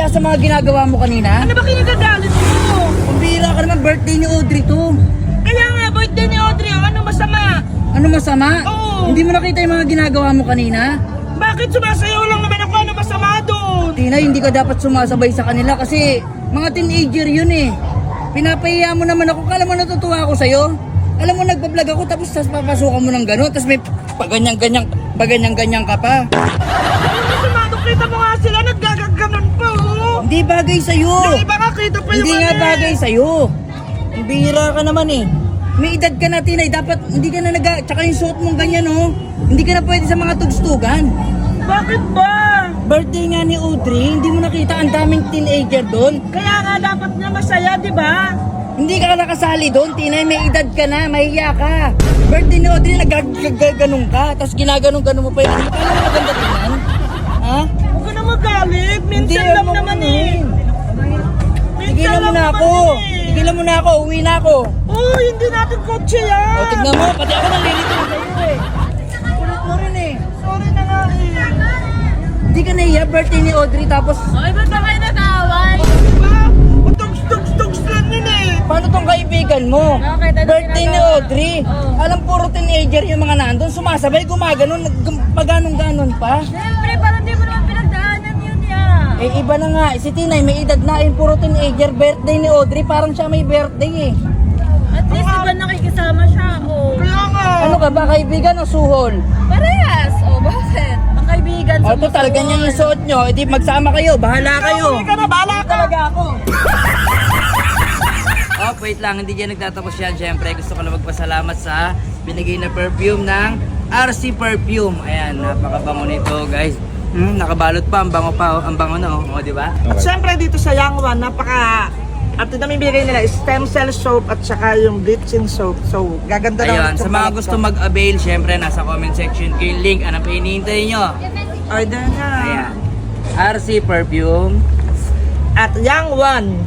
ka sa mga ginagawa mo kanina? Ano ba kinagagalit mo? Pambira ka naman, birthday ni Audrey to. Kaya nga, birthday ni Audrey, ano masama? Ano masama? Oo. Hindi mo nakita yung mga ginagawa mo kanina? Bakit sumasayaw lang naman ako? Ano masama doon? Tina, hindi ka dapat sumasabay sa kanila kasi mga teenager yun eh. Pinapahiya mo naman ako, kala mo natutuwa ako sa'yo? Alam mo, nagpa-vlog ako tapos papasukan mo ng gano'n, tapos may paganyan-ganyan ka pa. Ano masama doon? Kita mo nga sila, naggagaganon pa, oh. Hindi bagay sa'yo. Yung iba nga, kita pa yung Hindi nga ano eh. bagay sa'yo. Ang bihira ka naman eh. May edad ka na, Tinay. Dapat hindi ka na tsaka yung suot mong ganyan, oh. Hindi ka na pwede sa mga tugstugan. Bakit ba? Birthday nga ni Audrey, hindi mo nakita ang daming teenager doon. Kaya nga dapat na masaya, di ba? Hindi ka nakasali doon, Tinay. May edad ka na, mahiya ka. Birthday ni Audrey, nagagaganong ka. Tapos ginaganon-ganon mo pa yun. Hindi ka maganda tingnan. Ha? Huwag ka na magalit. Hindi, Minsan lang ano naman mo eh. Tigilan mo na naman ako. yun eh. Tigilan mo na ako, uwi na ako. Oh, hindi natin kotse yan. O, tignan mo, pati ako nalilito na sa'yo eh. Kulit mo rin eh. Sorry na nga eh. Hindi ka nahiya, birthday ni Audrey, tapos Ay, ba't ba kayo nag-aaway? Diba? Tugs-tugs-tugs lang yun eh. paano tong kaibigan mo? Bakit? Ano Birthday ni ginagawa? Audrey. Oh. Alam, puro teenager yung mga nandun, sumasabay, gumaganon, paganon-ganon pa. Siyempre, parang di mo naman pinagdaanan yun yan. Eh, iba na nga, si Tinay may edad na, yung puro teenager, birthday ni Audrey, parang siya may birthday eh. At least iba nakikisama siya, oh. Kaya nga. Ano ka ba, kaibigan o suhol? Parehas, oh, bakit? Ang kaibigan O, total, ganyan yung suot nyo, edi magsama kayo, bahala kayo. Uwi ka na, bahala ka. Talaga ako. Oh, wait lang, hindi dyan nagtatapos yan. Siyempre, gusto ko lang magpasalamat sa binigay na perfume ng RC Perfume. Ayan, napakabango nito, guys. Nakabalot pa, ang bango pa, oh. Ang bango na, oh, di ba? At syempre dito sa Young One, napaka... At ito namibigay nila stem cell soap at saka yung bleaching soap. So, gaganda Ayun, itong sa mga product gusto ko. mag-avail, siyempre, nasa comment section ko yung link. Ano pa hinihintay nyo? Order na. Ayan, RC Perfume. At Young One.